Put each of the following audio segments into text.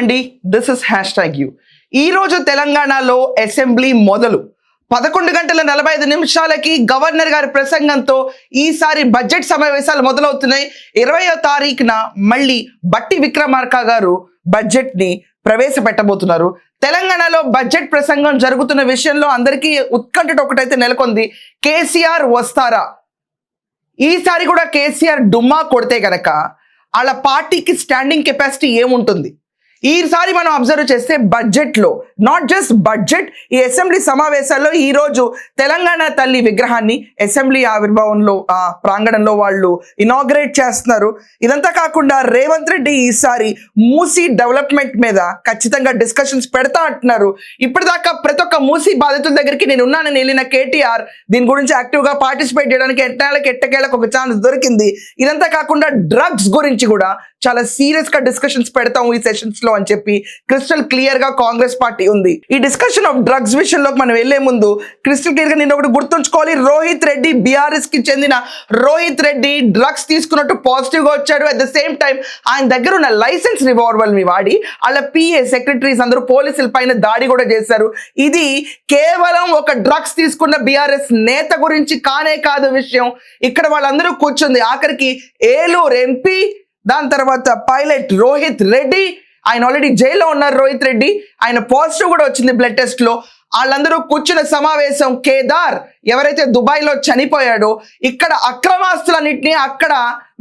అండి, this is #you. ఈ రోజు తెలంగాణలో అసెంబ్లీ మొదలు 11:45 గవర్నర్ గారి ప్రసంగంతో ఈసారి బడ్జెట్ సమావేశాలు మొదలవుతున్నాయి. 20వ తారీఖున మళ్ళీ బట్టి విక్రమార్క గారు బడ్జెట్ ని ప్రవేశపెట్టబోతున్నారు. తెలంగాణలో బడ్జెట్ ప్రసంగం జరుగుతున్న విషయంలో అందరికీ ఉత్కంఠ ఒకటైతే నెలకొంది. కేసీఆర్ వస్తారా? ఈసారి కూడా కేసీఆర్ డుమ్మా కొడితే గనక వాళ్ళ పార్టీకి స్టాండింగ్ కెపాసిటీ ఏముంటుంది? ఈసారి మనం అబ్జర్వ్ చేస్తే బడ్జెట్లో నాట్ జస్ట్ బడ్జెట్, ఈ అసెంబ్లీ సమావేశాల్లో ఈరోజు తెలంగాణ తల్లి విగ్రహాన్ని అసెంబ్లీ ఆవిర్భావంలో ప్రాంగణంలో వాళ్ళు ఇనాగ్రేట్ చేస్తున్నారు. ఇదంతా కాకుండా రేవంత్ రెడ్డి ఈసారి మూసీ డెవలప్మెంట్ మీద ఖచ్చితంగా డిస్కషన్స్ పెడతా అంటున్నారు. ఇప్పటిదాకా ప్రతి ఒక్క మూసీ బాధితుల దగ్గరికి నేను ఉన్నానని వెళ్ళిన కేటీఆర్ దీని గురించి యాక్టివ్గా పార్టిసిపేట్ చేయడానికి ఎట్టకేళ్ళకి ఒక ఛాన్స్ దొరికింది. ఇదంతా కాకుండా డ్రగ్స్ గురించి కూడా చాలా సీరియస్ గా డిస్కషన్స్ పెడతాం ఈ సెషన్స్ లో అని చెప్పి క్రిస్టల్ క్లియర్ గా కాంగ్రెస్ పార్టీ ఉంది. ఈ డిస్కషన్ ఆఫ్ డ్రగ్స్ విషయంలోకి మనం వెళ్లే ముందు క్రిస్టల్ క్లియర్ గా నేను ఒకటి గుర్తుంచుకోవాలి. రోహిత్ రెడ్డి, బీఆర్ఎస్ కి చెందిన రోహిత్ రెడ్డి డ్రగ్స్ తీసుకున్నట్టు పాజిటివ్ గా వచ్చాడు. అట్ ద సేమ్ టైం ఆయన దగ్గర ఉన్న లైసెన్స్ రివాల్వర్ ని వాడి వాళ్ళ పిఏ సెక్రటరీస్ అందరూ పోలీసుల పైన దాడి కూడా చేశారు. ఇది కేవలం ఒక డ్రగ్స్ తీసుకున్న బీఆర్ఎస్ నేత గురించి కానే కాదు విషయం. ఇక్కడ వాళ్ళందరూ కూర్చుంది ఆఖరికి ఏలూరు ఎంపీ, దాని తర్వాత పైలట్ రోహిత్ రెడ్డి, ఆయన ఆల్రెడీ జైల్లో ఉన్నారు రోహిత్ రెడ్డి, ఆయన పాజిటివ్ కూడా వచ్చింది బ్లడ్ టెస్ట్ లో. వాళ్ళందరూ కూర్చున్న సమావేశం కేదార్ ఎవరైతే దుబాయ్లో చనిపోయాడో, ఇక్కడ అక్రమాస్తులన్నింటినీ అక్కడ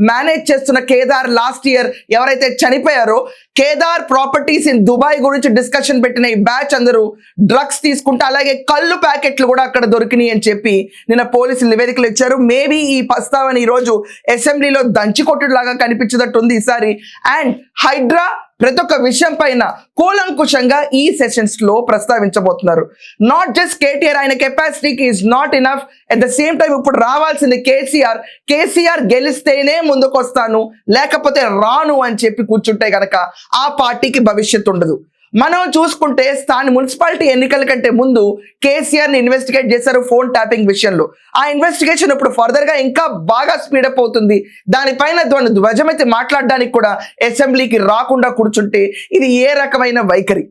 మేనేజ్ చేస్తున్న కేదార్ లాస్ట్ ఇయర్ ఎవరైతే చనిపోయారో కేదార్ ప్రాపర్టీస్ ఇన్ దుబాయ్ గురించి డిస్కషన్ పెట్టిన ఈ బ్యాచ్ అందరూ డ్రగ్స్ తీసుకుంటే అలాగే కళ్ళు ప్యాకెట్లు కూడా అక్కడ దొరికినాయి అని చెప్పి నిన్న పోలీసులు నివేదికలు ఇచ్చారు. మేబీ ఈ ప్రస్తావన ఈరోజు అసెంబ్లీలో దంచికొట్టులాగా కనిపించేటట్టుంది ఈసారి. అండ్ హైడ్రా ప్రతి ఒక్క విషయం పైన కూలంకుషంగా ఈ సెషన్స్ లో ప్రస్తావించబోతున్నారు. నాట్ జస్ట్ కేటీఆర్, ఆయన కెపాసిటీకి is not enough. At the same time ఇప్పుడు రావాల్సింది కేసీఆర్ గెలిస్తేనే ముందుకు వస్తాను లేకపోతే రాను అని చెప్పి కూర్చుంటే గనక ఆ పార్టీకి భవిష్యత్తు ఉండదు. మనం చూసుకుంటే స్థానిక మున్సిపాలిటీ ఎన్నికల కంటే ముందు కేసీఆర్ ని ఇన్వెస్టిగేట్ చేశారు ఫోన్ ట్యాపింగ్ విషయంలో. ఆ ఇన్వెస్టిగేషన్ ఇప్పుడు ఫర్దర్ గా ఇంకా బాగా స్పీడప్ అవుతుంది. దానిపైన ధ్వజం అయితే మాట్లాడడానికి కూడా అసెంబ్లీకి రాకుండా కూర్చుంటే ఇది ఏ రకమైన వైఖరి?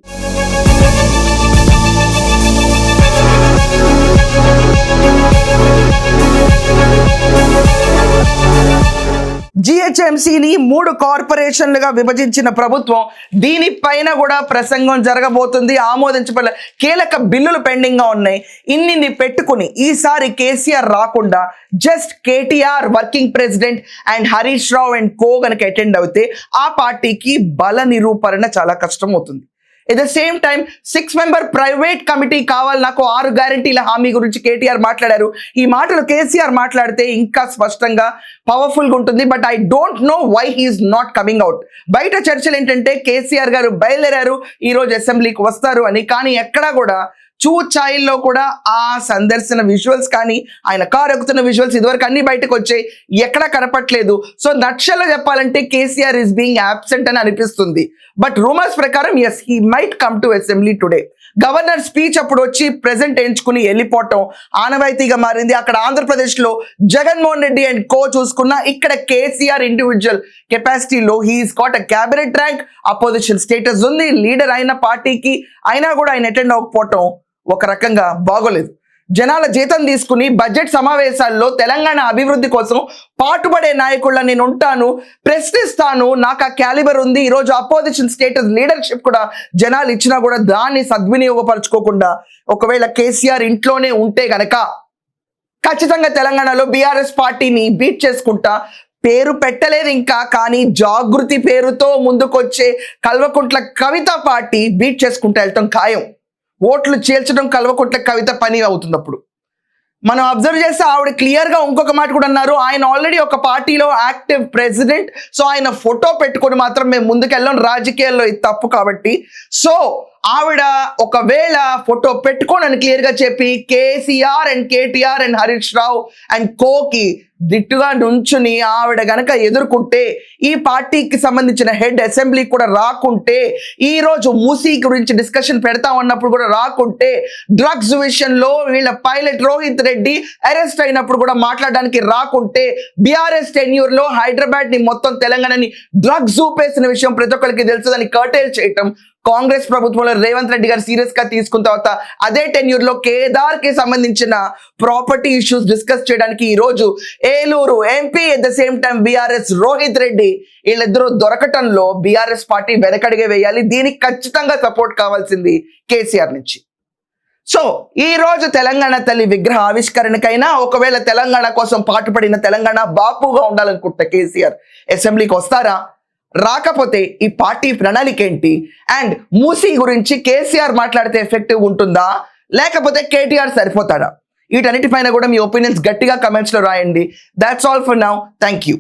జిహెచ్ఎంసీని 3 కార్పొరేషన్లుగా విభజించిన ప్రభుత్వం దీనిపైన కూడా ప్రసంగం జరగబోతుంది. ఆమోదించబడ కీలక బిల్లులు పెండింగ్ గా ఉన్నాయి. ఇన్ని పెట్టుకుని ఈసారి కేసీఆర్ రాకుండా just KTR working president and Harish Rao and co గనక అటెండ్ అవుతే ఆ పార్టీకి బల నిరూపణ చాలా కష్టం అవుతుంది. At the same time 6 member private committee కావాలి, నాకు 6 గ్యారంటీల హామీ గురించి కేటీఆర్ మాట్లాడారు. ఈ మాటలు కేసీఆర్ మాట్లాడితే ఇంకా స్పష్టంగా పవర్ఫుల్ గా ఉంటుంది. But I don't know why he's not coming out. బయట చర్చలు ఏంటంటే కేసీఆర్ గారు బయలుదేరారు, ఈ రోజు అసెంబ్లీకి వస్తారు అని. కానీ ఎక్కడా కూడా చూచాయిల్లో కూడా ఆ సందర్శన విజువల్స్ కానీ ఆయన కారు ఎక్కుతున్న విజువల్స్ ఇదివరకు అన్ని బయటకు వచ్చాయి, ఎక్కడా కనపట్లేదు. సో నక్షలో చెప్పాలంటే కేసీఆర్ ఈస్ బీయింగ్ అబ్సెంట్ అని అనిపిస్తుంది. బట్ రూమర్స్ ప్రకారం yes, he might come to assembly today. Governor speech అప్పుడు వచ్చి ప్రెజెంట్ ఎంచుకుని వెళ్ళిపోవటం ఆనవాయితీగా మారింది. అక్కడ ఆంధ్రప్రదేశ్లో జగన్మోహన్ రెడ్డి అండ్ కో చూసుకున్న, ఇక్కడ కేసీఆర్ ఇండివిజువల్ కెపాసిటీలో he's got a cabinet rank, opposition status ఉంది, లీడర్ అయిన పార్టీకి, అయినా కూడా ఆయన అటెండ్ అవ్వకపోవటం ఒక రకంగా బాగోలేదు. జనాల జీతం తీసుకుని బడ్జెట్ సమావేశాల్లో తెలంగాణ అభివృద్ధి కోసం పాటుపడే నాయకుళ్ళ నేను ఉంటాను, ప్రశ్నిస్తాను, నాకు ఆ క్యాలిబర్ ఉంది. ఈరోజు అపోజిషన్ స్టేటస్ లీడర్షిప్ కూడా జనాలు ఇచ్చినా కూడా దాన్ని సద్వినియోగపరచుకోకుండా ఒకవేళ కేసీఆర్ ఇంట్లోనే ఉంటే గనక ఖచ్చితంగా తెలంగాణలో బీఆర్ఎస్ పార్టీని బీట్ చేసుకుంటా, పేరు పెట్టలేదు ఇంకా కానీ జాగృతి పేరుతో ముందుకొచ్చే కల్వకుంట్ల కవిత పార్టీ బీట్ చేసుకుంటూ వెళ్తాం ఖాయం. ఓట్లు చేల్చడం కల్వకుంట్ల కవిత పని అవుతుంది. అప్పుడు మనం అబ్జర్వ్ చేస్తే ఆవిడ క్లియర్ గా ఇంకొక మాట కూడా అన్నారు, ఆయన ఆల్రెడీ ఒక పార్టీలో యాక్టివ్ ప్రెసిడెంట్, సో ఆయన ఫోటో పెట్టుకొని మాత్రం మేము ముందుకెళ్ళాం, రాజకీయాల్లో ఇది తప్పు కాబట్టి. సో ఆవిడ ఒకవేళ ఫోటో పెట్టుకోనని క్లియర్ గా చెప్పి KCR and KTR and Harish Rao and కోకి దిట్టుగా నుంచుని ఆవిడ గనక ఎదుర్కొంటే, ఈ పార్టీకి సంబంధించిన హెడ్ అసెంబ్లీ కూడా రాకుంటే, ఈ రోజు మూసీ గురించి డిస్కషన్ పెడతామన్నప్పుడు కూడా రాకుంటే, డ్రగ్స్ విషయంలో వీళ్ళ పైలట్ రోహిత్ రెడ్డి అరెస్ట్ అయినప్పుడు కూడా మాట్లాడడానికి రాకుంటే, బీఆర్ఎస్ టెన్యూర్ లో హైదరాబాద్ ని మొత్తం తెలంగాణని డ్రగ్స్ చూపేసిన విషయం ప్రతి ఒక్కరికి తెలుసు. దాన్ని కర్టైల్ చేయటం కాంగ్రెస్ ప్రభుత్వంలో రేవంత్ రెడ్డి గారు సీరియస్ గా తీసుకున్న తర్వాత అదే టెన్యూర్ లో కేదార్ కి సంబంధించిన ప్రాపర్టీ ఇష్యూస్ డిస్కస్ చేయడానికి ఈ రోజు Eluru MP at the same time BRS Rohit Reddy వీళ్ళిద్దరూ దొరకటంలో బీఆర్ఎస్ పార్టీ వెనకడిగే వేయాలి. దీనికి ఖచ్చితంగా సపోర్ట్ కావాల్సింది కేసీఆర్ నుంచి. సో ఈ రోజు తెలంగాణ తల్లి విగ్రహ ఆవిష్కరణకైనా, ఒకవేళ తెలంగాణ కోసం పాటుపడిన తెలంగాణ బాపుగా ఉండాలనుకుంటే కేసీఆర్ అసెంబ్లీకి వస్తారా, రాకపోతే ఈ పార్టీ ప్రణాళిక ఏంటి, అండ్ మూసీ గురించి కేసీఆర్ మాట్లాడితే ఎఫెక్టివ్ ఉంటుందా లేకపోతే కేటీఆర్ సరిపోతాడా, వీటన్నిటిపైన కూడా మీ ఒపీనియన్స్ గట్టిగా కమెంట్స్ లో రాయండి. That's all for now. Thank you.